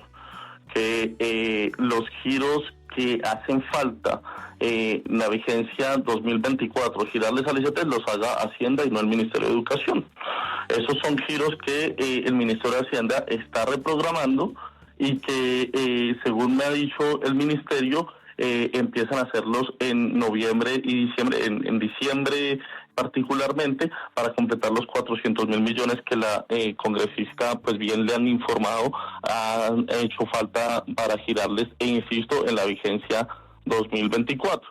que los giros que hacen falta en la vigencia 2024, girarles al ICETEX, los haga Hacienda y no el Ministerio de Educación. Esos son giros que el Ministerio de Hacienda está reprogramando y que, según me ha dicho el Ministerio, empiezan a hacerlos en noviembre y diciembre, en diciembre particularmente, para completar los 400.000 millones que la congresista pues bien le han informado han hecho falta para girarles, e insisto, en la vigencia 2024.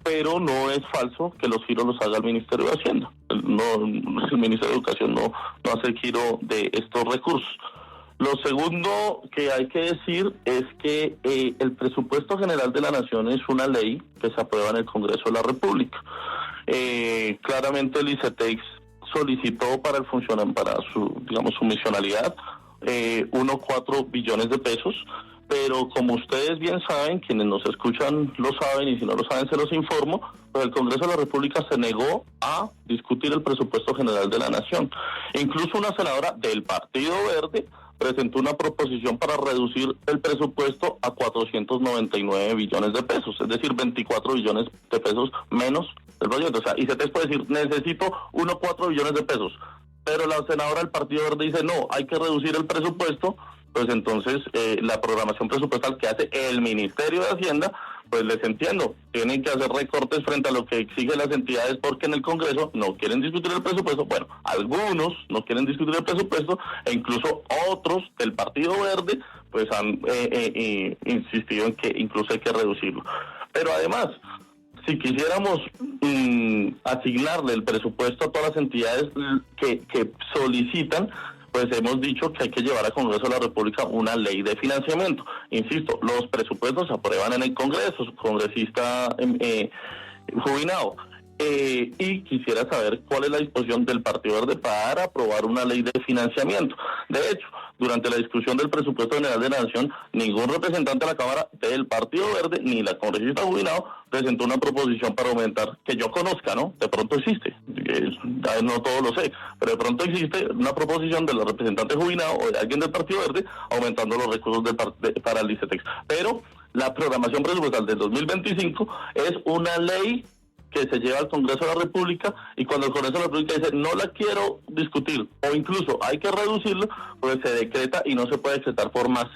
Pero no es falso que los giros los haga el Ministerio de Hacienda. El Ministerio de Educación no hace el giro de estos recursos. Lo segundo que hay que decir es que el presupuesto general de la Nación es una ley que se aprueba en el Congreso de la República. Claramente el ICETEX solicitó para su misionalidad 1.4 billones de pesos, pero como ustedes bien saben, quienes nos escuchan lo saben, y si no lo saben se los informo, pues el Congreso de la República se negó a discutir el presupuesto general de la Nación. Incluso una senadora del Partido Verde presentó una proposición para reducir el presupuesto a 499 billones de pesos, es decir, 24 billones de pesos menos del proyecto. O sea, y se te puede decir, necesito 1.4 billones de pesos, pero la senadora del Partido Verde dice, no, hay que reducir el presupuesto. Pues entonces la programación presupuestal que hace el Ministerio de Hacienda, pues les entiendo, tienen que hacer recortes frente a lo que exigen las entidades porque en el Congreso no quieren discutir el presupuesto. Bueno, algunos no quieren discutir el presupuesto e incluso otros del Partido Verde pues han insistido en que incluso hay que reducirlo. Pero además, si quisiéramos asignarle el presupuesto a todas las entidades que solicitan, pues hemos dicho que hay que llevar al Congreso de la República una ley de financiamiento. Insisto, los presupuestos se aprueban en el Congreso, su congresista jubilado. Y quisiera saber cuál es la disposición del Partido Verde para aprobar una ley de financiamiento. De hecho, durante la discusión del presupuesto general de la Nación, ningún representante de la Cámara del Partido Verde ni la congresista jubilado presentó una proposición para aumentar, que yo conozca, ¿no? De pronto existe, no todo lo sé, pero de pronto existe una proposición de la representante jubilado o de alguien del Partido Verde aumentando los recursos para el ICETEX. Pero la programación presupuestal del 2025 es una ley que se lleva al Congreso de la República, y cuando el Congreso de la República dice no la quiero discutir o incluso hay que reducirlo, pues se decreta y no se puede decretar por más,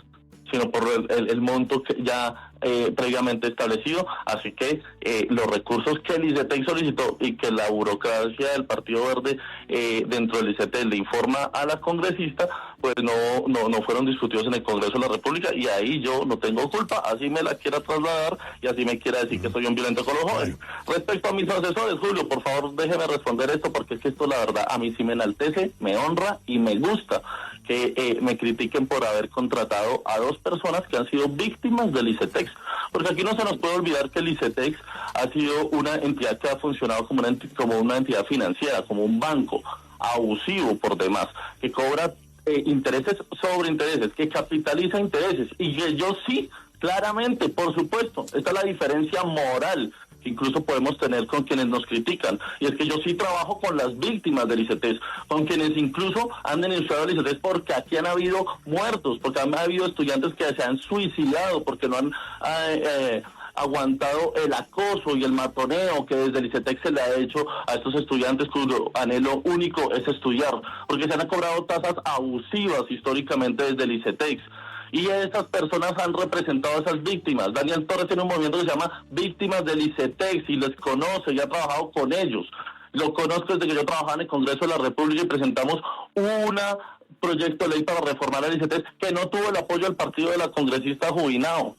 sino por el monto que ya previamente establecido. Así que los recursos que el ICETEX solicitó y que la burocracia del Partido Verde dentro del ICETEX le informa a la congresista, pues no fueron discutidos en el Congreso de la República, y ahí yo no tengo culpa, así me la quiera trasladar y así me quiera decir que soy un violento con los jóvenes. Respecto a mis asesores, Julio, por favor déjeme responder esto, porque es que esto la verdad a mí sí me enaltece, me honra y me gusta que me critiquen por haber contratado a dos personas que han sido víctimas del ICETEX, porque aquí no se nos puede olvidar que el ICETEX ha sido una entidad que ha funcionado como una entidad financiera, como un banco abusivo por demás, que cobra intereses sobre intereses, que capitaliza intereses, y que yo sí, claramente, por supuesto, esta es la diferencia moral que incluso podemos tener con quienes nos critican, y es que yo sí trabajo con las víctimas del ICETEX, con quienes incluso han denunciado el ICETEX porque aquí han habido muertos, porque han habido estudiantes que se han suicidado, porque no han aguantado el acoso y el matoneo que desde el ICETEX se le ha hecho a estos estudiantes cuyo anhelo único es estudiar, porque se han cobrado tasas abusivas históricamente desde el ICETEX. Y estas personas han representado a esas víctimas. Daniel Torres tiene un movimiento que se llama Víctimas del ICETEX y les conoce y ha trabajado con ellos. Lo conozco desde que yo trabajaba en el Congreso de la República y presentamos un proyecto de ley para reformar el ICETEX que no tuvo el apoyo del partido de la congresista Jubilado.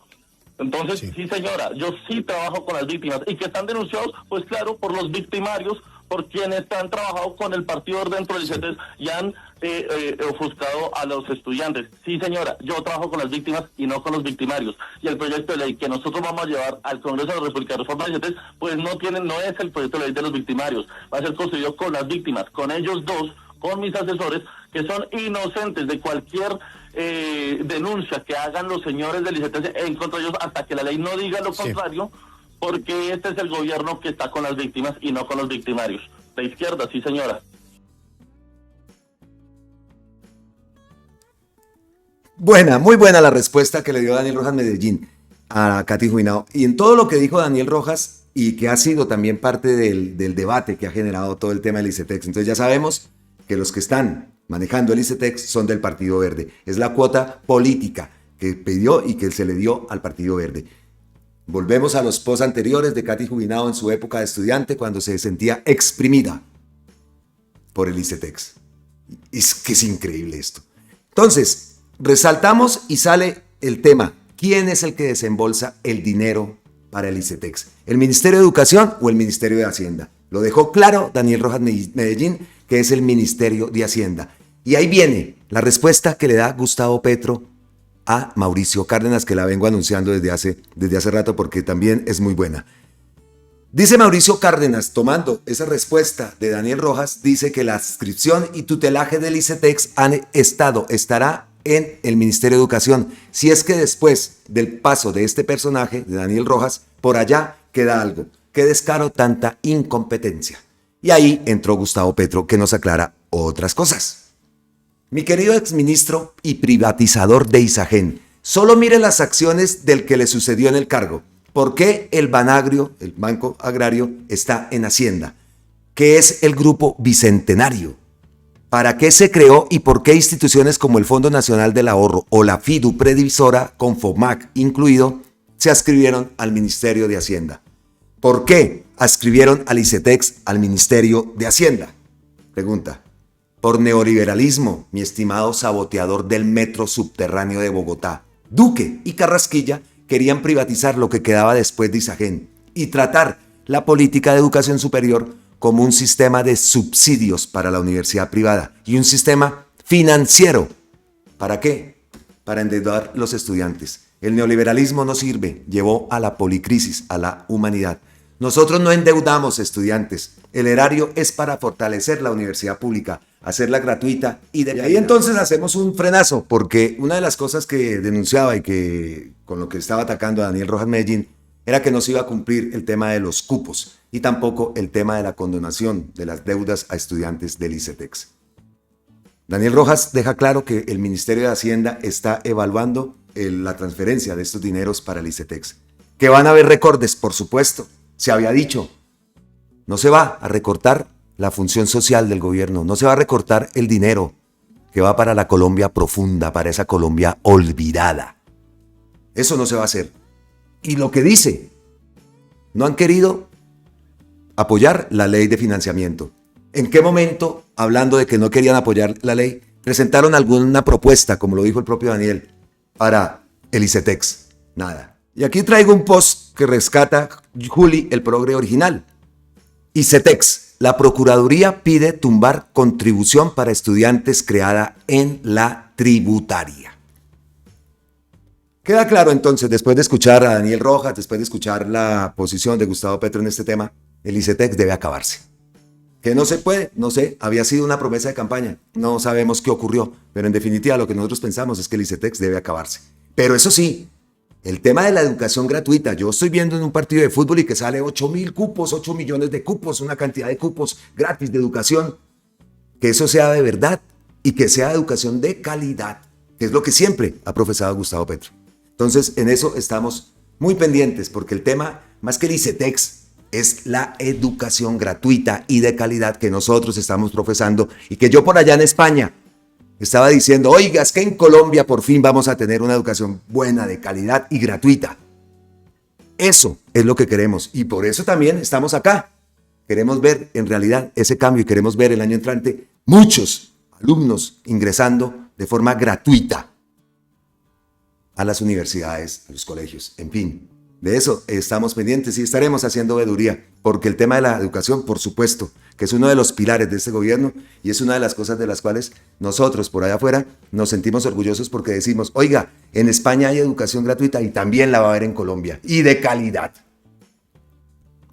Entonces, sí señora, yo sí trabajo con las víctimas y que están denunciados, pues claro, por los victimarios, por quienes han trabajado con el partido dentro del ICETEX y han ofuscado a los estudiantes. Sí señora, yo trabajo con las víctimas y no con los victimarios. Y el proyecto de ley que nosotros vamos a llevar al Congreso de la República de Reforma del ICETEX, pues no es el proyecto de ley de los victimarios, va a ser construido con las víctimas, con ellos dos, con mis asesores, que son inocentes de cualquier denuncia que hagan los señores del ICETEX en contra de ellos hasta que la ley no diga lo contrario, porque este es el gobierno que está con las víctimas y no con los victimarios. De izquierda, sí señora. Muy buena la respuesta que le dio Daniel Rojas Medellín a Katy Juinao. Y en todo lo que dijo Daniel Rojas, y que ha sido también parte del debate que ha generado todo el tema del ICETEX. Entonces ya sabemos que los que están manejando el ICETEX son del Partido Verde. Es la cuota política que pidió y que se le dio al Partido Verde. Volvemos a los posts anteriores de Katy Juinao en su época de estudiante, cuando se sentía exprimida por el ICETEX. Es que es increíble esto. Entonces, resaltamos y sale el tema. ¿Quién es el que desembolsa el dinero para el ICETEX? ¿El Ministerio de Educación o el Ministerio de Hacienda? Lo dejó claro Daniel Rojas Medellín, que es el Ministerio de Hacienda. Y ahí viene la respuesta que le da Gustavo Petro a Mauricio Cárdenas, que la vengo anunciando desde hace rato porque también es muy buena. Dice Mauricio Cárdenas, tomando esa respuesta de Daniel Rojas, dice que la adscripción y tutelaje del ICETEX estará en el Ministerio de Educación. Si es que después del paso de este personaje, de Daniel Rojas, por allá queda algo. Qué descaro, tanta incompetencia. Y ahí entró Gustavo Petro, que nos aclara otras cosas. Mi querido exministro y privatizador de Isagen, solo mire las acciones del que le sucedió en el cargo. ¿Por qué el Banagrio, el Banco Agrario, está en Hacienda? ¿Qué es el Grupo Bicentenario? ¿Para qué se creó y por qué instituciones como el Fondo Nacional del Ahorro o la FIDU Previsora, con FOMAC incluido, se adscribieron al Ministerio de Hacienda? ¿Por qué adscribieron al ICETEX al Ministerio de Hacienda? Pregunta. Por neoliberalismo, mi estimado saboteador del metro subterráneo de Bogotá. Duque y Carrasquilla querían privatizar lo que quedaba después de Isagen y tratar la política de educación superior como un sistema de subsidios para la universidad privada y un sistema financiero. ¿Para qué? Para endeudar los estudiantes. El neoliberalismo no sirve, llevó a la policrisis, a la humanidad. Nosotros no endeudamos estudiantes. El erario es para fortalecer la universidad pública, hacerla gratuita y ahí entonces hacemos un frenazo, porque una de las cosas que denunciaba y que con lo que estaba atacando a Daniel Rojas Medellín era que no se iba a cumplir el tema de los cupos y tampoco el tema de la condonación de las deudas a estudiantes del ICETEX. Daniel Rojas deja claro que el Ministerio de Hacienda está evaluando la transferencia de estos dineros para el ICETEX. Que van a haber recortes, por supuesto. Se había dicho, no se va a recortar la función social del gobierno, no se va a recortar el dinero que va para la Colombia profunda, para esa Colombia olvidada. Eso no se va a hacer. Y lo que dice, no han querido apoyar la ley de financiamiento. ¿En qué momento, hablando de que no querían apoyar la ley, presentaron alguna propuesta, como lo dijo el propio Daniel, para el ICETEX? Nada. Y aquí traigo un post que rescata Juli, el progre original. ICETEX, la Procuraduría pide tumbar contribución para estudiantes creada en la tributaria. Queda claro entonces, después de escuchar a Daniel Rojas, después de escuchar la posición de Gustavo Petro en este tema, el ICETEX debe acabarse. Que no se puede, no sé, había sido una promesa de campaña, no sabemos qué ocurrió, pero en definitiva lo que nosotros pensamos es que el ICETEX debe acabarse. Pero eso sí, el tema de la educación gratuita, yo estoy viendo en un partido de fútbol y que sale 8.000 cupos, 8 millones de cupos, una cantidad de cupos gratis de educación, que eso sea de verdad y que sea educación de calidad, que es lo que siempre ha profesado Gustavo Petro. Entonces, en eso estamos muy pendientes, porque el tema, más que el ICETEX, es la educación gratuita y de calidad que nosotros estamos profesando y que yo por allá en España estaba diciendo, oiga, es que en Colombia por fin vamos a tener una educación buena, de calidad y gratuita. Eso es lo que queremos y por eso también estamos acá. Queremos ver en realidad ese cambio y queremos ver el año entrante muchos alumnos ingresando de forma gratuita a las universidades, a los colegios, en fin. De eso estamos pendientes y estaremos haciendo veeduría, porque el tema de la educación, por supuesto, que es uno de los pilares de este gobierno y es una de las cosas de las cuales nosotros por allá afuera nos sentimos orgullosos porque decimos, oiga, en España hay educación gratuita y también la va a haber en Colombia y de calidad.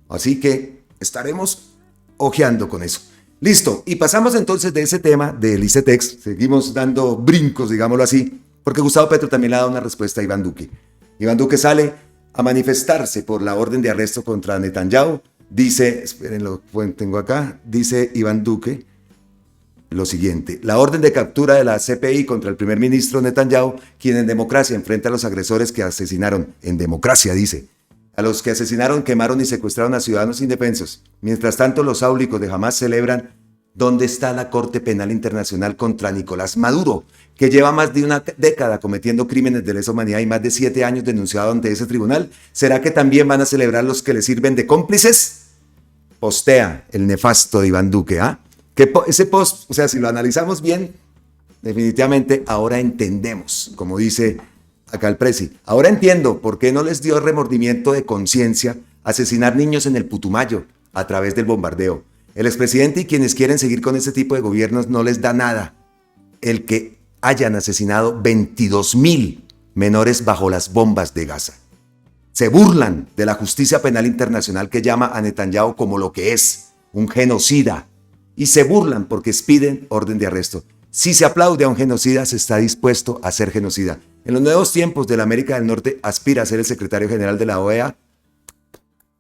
Así que estaremos ojeando con eso. Listo, y pasamos entonces de ese tema del ICETEX, seguimos dando brincos, digámoslo así, porque Gustavo Petro también le ha dado una respuesta a Iván Duque. Iván Duque sale a manifestarse por la orden de arresto contra Netanyahu. Dice, espérenlo, tengo acá, dice Iván Duque lo siguiente: la orden de captura de la CPI contra el primer ministro Netanyahu, quien en democracia enfrenta a los agresores que asesinaron, en democracia dice, a los que asesinaron, quemaron y secuestraron a ciudadanos indefensos. Mientras tanto, los áulicos de Hamás celebran ¿dónde está la Corte Penal Internacional contra Nicolás Maduro, que lleva más de una década cometiendo crímenes de lesa humanidad y más de 7 años denunciado ante ese tribunal? ¿Será que también van a celebrar los que le sirven de cómplices? Postea el nefasto de Iván Duque, ¿ah? Ese post, o sea, si lo analizamos bien, definitivamente ahora entendemos, como dice acá el presi, ahora entiendo por qué no les dio remordimiento de conciencia asesinar niños en el Putumayo a través del bombardeo. El expresidente y quienes quieren seguir con este tipo de gobiernos no les da nada. El que hayan asesinado 22.000 menores bajo las bombas de Gaza. Se burlan de la justicia penal internacional que llama a Netanyahu como lo que es, un genocida. Y se burlan porque piden orden de arresto. Si se aplaude a un genocida, se está dispuesto a ser genocida. En los nuevos tiempos de la América del Norte aspira a ser el secretario general de la OEA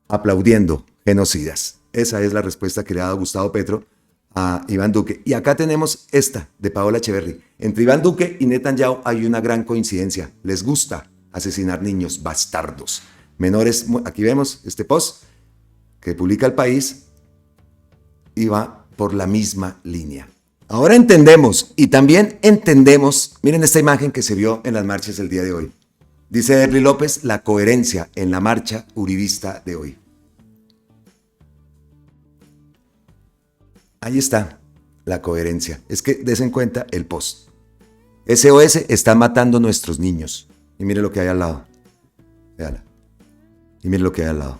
aplaudiendo genocidas. Esa es la respuesta que le ha dado Gustavo Petro a Iván Duque. Y acá tenemos esta de Paola Echeverry. Entre Iván Duque y Netanyahu hay una gran coincidencia. Les gusta asesinar niños bastardos. Menores, aquí vemos este post que publica El País y va por la misma línea. Ahora entendemos, y también entendemos, miren esta imagen que se vio en las marchas del día de hoy. Dice Derly López, la coherencia en la marcha uribista de hoy. Ahí está la coherencia. Es que des en cuenta el post. SOS está matando nuestros niños. Y mire lo que hay al lado. Véala. Y mire lo que hay al lado.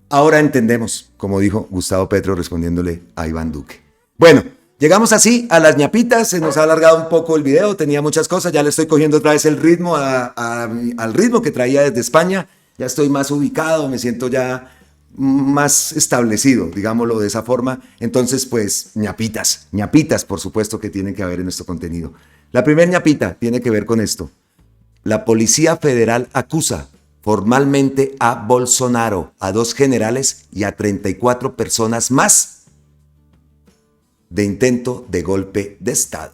Ahora entendemos, como dijo Gustavo Petro respondiéndole a Iván Duque. Bueno, llegamos así a las ñapitas. Se nos ha alargado un poco el video. Tenía muchas cosas. Ya le estoy cogiendo otra vez el ritmo al ritmo que traía desde España. Ya estoy más ubicado. Me siento ya más establecido, digámoslo de esa forma. Entonces, pues, ñapitas, por supuesto que tienen que haber en nuestro contenido. La primera ñapita tiene que ver con esto. La Policía Federal acusa formalmente a Bolsonaro, a 2 generales y a 34 personas más de intento de golpe de Estado.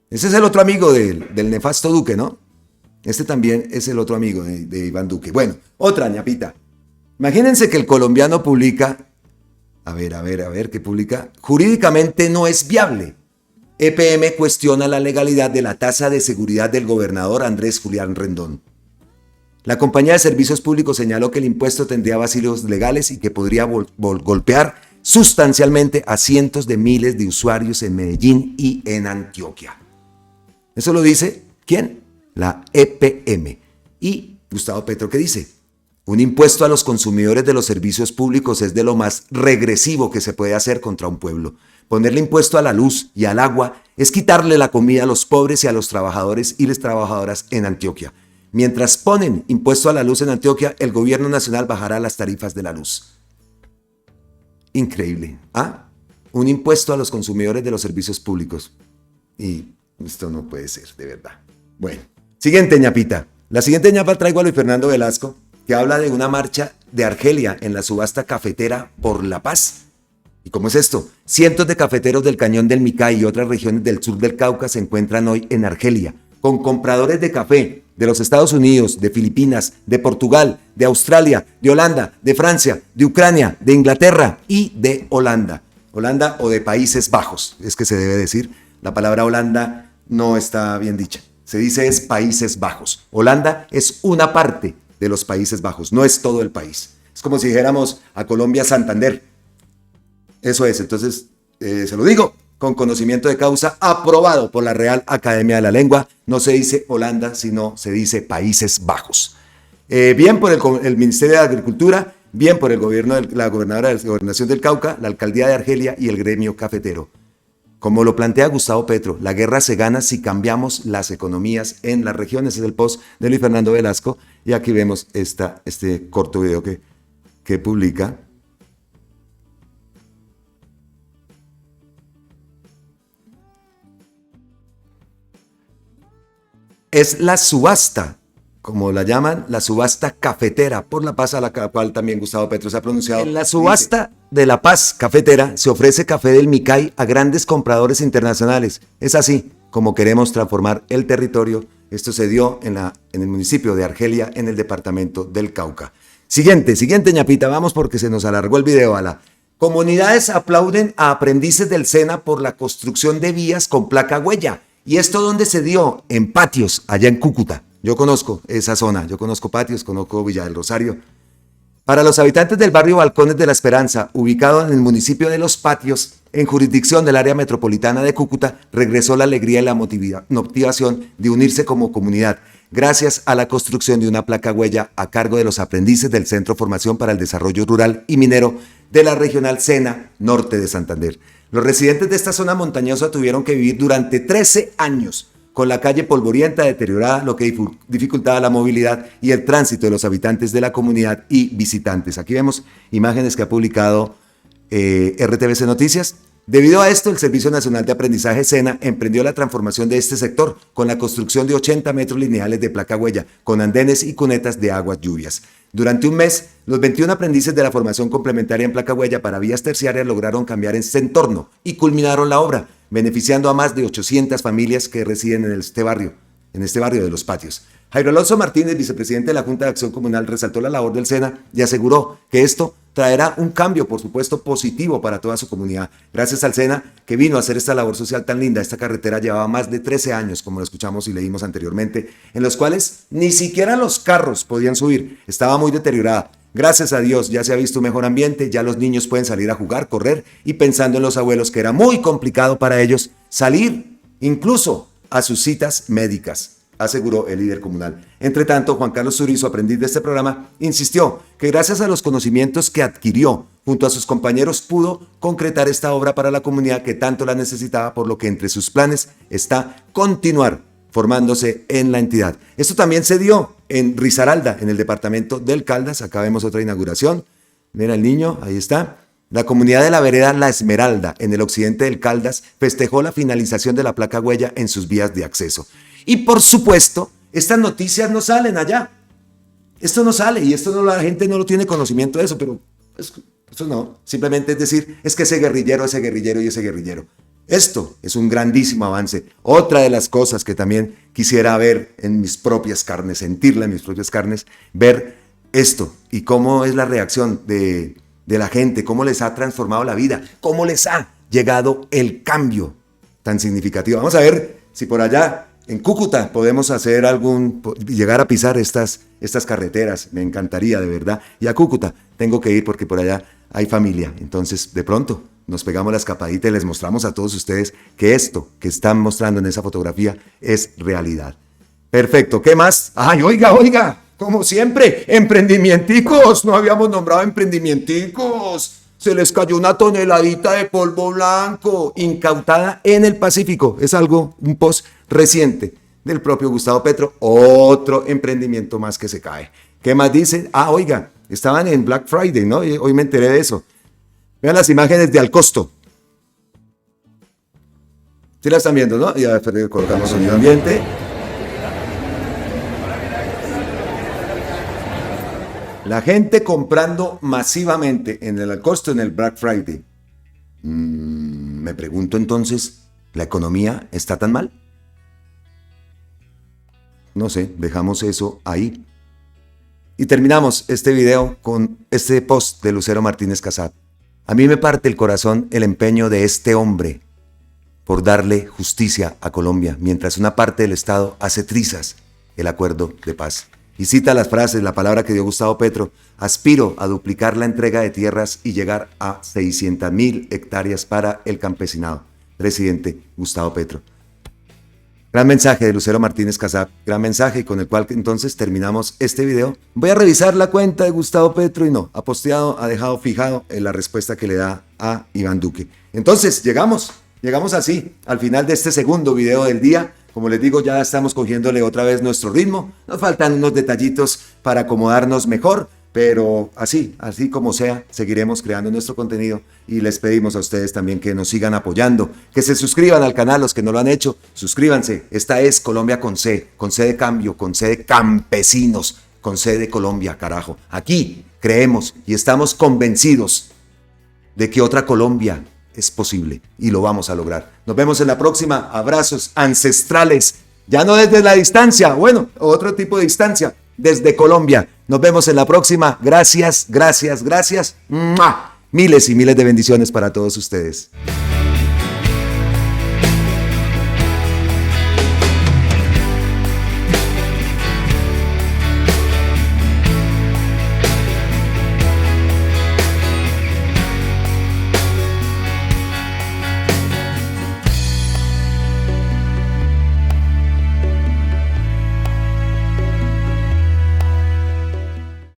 Ese es el otro amigo del nefasto Duque, ¿no? Este también es el otro amigo de Iván Duque. Bueno, otra ñapita. Imagínense que el colombiano publica, a ver, ¿qué publica? Jurídicamente no es viable. EPM cuestiona la legalidad de la tasa de seguridad del gobernador Andrés Julián Rendón. La compañía de servicios públicos señaló que el impuesto tendría vacíos legales y que podría golpear sustancialmente a cientos de miles de usuarios en Medellín y en Antioquia. Eso lo dice, ¿quién? La EPM. Y Gustavo Petro, ¿qué dice? Un impuesto a los consumidores de los servicios públicos es de lo más regresivo que se puede hacer contra un pueblo. Ponerle impuesto a la luz y al agua es quitarle la comida a los pobres y a los trabajadores y las trabajadoras en Antioquia. Mientras ponen impuesto a la luz en Antioquia, el gobierno nacional bajará las tarifas de la luz. Increíble. Un impuesto a los consumidores de los servicios públicos. Y esto no puede ser, de verdad. Bueno, siguiente ñapita. La siguiente ñapa traigo a Luis Fernando Velasco, que habla de una marcha de Argelia en la subasta cafetera por la paz. ¿Y cómo es esto? Cientos de cafeteros del Cañón del Micay y otras regiones del sur del Cauca se encuentran hoy en Argelia, con compradores de café de los Estados Unidos, de Filipinas, de Portugal, de Australia, de Holanda, de Francia, de Ucrania, de Inglaterra y de Holanda. Holanda o de Países Bajos, es que se debe decir. La palabra Holanda no está bien dicha. Se dice es Países Bajos. Holanda es una parte de los Países Bajos, no es todo el país. Es como si dijéramos a Colombia Santander. Eso es, entonces se lo digo con conocimiento de causa, aprobado por la Real Academia de la Lengua. No se dice Holanda, sino se dice Países Bajos. Bien por el Ministerio de Agricultura, bien por el gobierno de la gobernadora de la Gobernación del Cauca, la Alcaldía de Argelia y el gremio cafetero. Como lo plantea Gustavo Petro, la guerra se gana si cambiamos las economías en las regiones. Es el post de Luis Fernando Velasco. Y aquí vemos este corto video que publica. Es la subasta, como la llaman, la subasta cafetera por la paz, a la cual también Gustavo Petro se ha pronunciado. En la subasta de la paz cafetera se ofrece café del Micay a grandes compradores internacionales. Es así como queremos transformar el territorio. Esto se dio en el municipio de Argelia, en el departamento del Cauca. Siguiente ñapita, vamos porque se nos alargó el video. Comunidades aplauden a aprendices del SENA por la construcción de vías con placa huella. ¿Y esto dónde se dio? En Patios, allá en Cúcuta. Yo conozco esa zona, yo conozco Patios, conozco Villa del Rosario. Para los habitantes del barrio Balcones de la Esperanza, ubicado en el municipio de Los Patios, en jurisdicción del área metropolitana de Cúcuta, regresó la alegría y la motivación de unirse como comunidad, gracias a la construcción de una placa huella a cargo de los aprendices del Centro Formación para el Desarrollo Rural y Minero de la Regional SENA Norte de Santander. Los residentes de esta zona montañosa tuvieron que vivir durante 13 años con la calle polvorienta, deteriorada, lo que dificultaba la movilidad y el tránsito de los habitantes de la comunidad y visitantes. Aquí vemos imágenes que ha publicado RTVC Noticias. Debido a esto, el Servicio Nacional de Aprendizaje SENA emprendió la transformación de este sector con la construcción de 80 metros lineales de placa huella, con andenes y cunetas de aguas lluvias. Durante un mes, los 21 aprendices de la formación complementaria en placa huella para vías terciarias lograron cambiar este entorno y culminaron la obra, beneficiando a más de 800 familias que residen en este barrio de Los Patios. Jairo Alonso Martínez, vicepresidente de la Junta de Acción Comunal, resaltó la labor del SENA y aseguró que esto traerá un cambio, por supuesto, positivo para toda su comunidad. Gracias al SENA, que vino a hacer esta labor social tan linda. Esta carretera llevaba más de 13 años, como lo escuchamos y leímos anteriormente, en los cuales ni siquiera los carros podían subir. Estaba muy deteriorada. Gracias a Dios ya se ha visto un mejor ambiente, ya los niños pueden salir a jugar, correr, y pensando en los abuelos, que era muy complicado para ellos salir incluso a sus citas médicas, aseguró el líder comunal. Entre tanto, Juan Carlos Zurizo, aprendiz de este programa, insistió que gracias a los conocimientos que adquirió junto a sus compañeros pudo concretar esta obra para la comunidad que tanto la necesitaba, por lo que entre sus planes está continuar formándose en la entidad. Esto también se dio en Risaralda, en el departamento del Caldas. Acá vemos otra inauguración. Mira el niño, ahí está. La comunidad de la vereda La Esmeralda, en el occidente del Caldas, festejó la finalización de la placa huella en sus vías de acceso. Y por supuesto, estas noticias no salen allá. Esto no sale y esto no, la gente no lo tiene conocimiento de eso, pero eso no. Simplemente es decir, es que ese guerrillero y ese guerrillero. Esto es un grandísimo avance. Otra de las cosas que también quisiera ver en mis propias carnes, sentirla en mis propias carnes, ver esto y cómo es la reacción de la gente, cómo les ha transformado la vida, cómo les ha llegado el cambio tan significativo. Vamos a ver si por allá en Cúcuta podemos hacer llegar a pisar estas carreteras. Me encantaría, de verdad. Y a Cúcuta tengo que ir porque por allá hay familia. Entonces, de pronto, nos pegamos la escapadita y les mostramos a todos ustedes que esto que están mostrando en esa fotografía es realidad. Perfecto. ¿Qué más? ¡Ay, oiga! Como siempre, emprendimienticos. No habíamos nombrado emprendimienticos. Se les cayó una toneladita de polvo blanco incautada en el Pacífico. Es un post reciente del propio Gustavo Petro. Otro emprendimiento más que se cae. ¿Qué más dicen? Oiga, estaban en Black Friday, ¿no? Hoy me enteré de eso. Vean las imágenes de Alcosto. ¿Sí las están viendo, no? Ya colocamos sonido ambiente. La gente comprando masivamente en el Alcosto en el Black Friday. Me pregunto entonces, ¿la economía está tan mal? No sé, dejamos eso ahí. Y terminamos este video con este post de Lucero Martínez Casab. A mí me parte el corazón el empeño de este hombre por darle justicia a Colombia, mientras una parte del Estado hace trizas el acuerdo de paz. Y cita las frases, la palabra que dio Gustavo Petro: aspiro a duplicar la entrega de tierras y llegar a 600.000 hectáreas para el campesinado. Presidente Gustavo Petro. Gran mensaje de Lucero Martínez Casab, gran mensaje, con el cual entonces terminamos este video. Voy a revisar la cuenta de Gustavo Petro y no, ha dejado fijado en la respuesta que le da a Iván Duque. Entonces, llegamos así al final de este segundo video del día. Como les digo, ya estamos cogiéndole otra vez nuestro ritmo. Nos faltan unos detallitos para acomodarnos mejor, pero así como sea, seguiremos creando nuestro contenido y les pedimos a ustedes también que nos sigan apoyando, que se suscriban al canal, los que no lo han hecho, suscríbanse. Esta es Colombia con C de cambio, con C de campesinos, con C de Colombia, carajo. Aquí creemos y estamos convencidos de que otra Colombia es posible y lo vamos a lograr. Nos vemos en la próxima. Abrazos ancestrales, ya no desde la distancia, bueno, otro tipo de distancia, desde Colombia. Nos vemos en la próxima. Gracias. ¡Mua! Miles y miles de bendiciones para todos ustedes.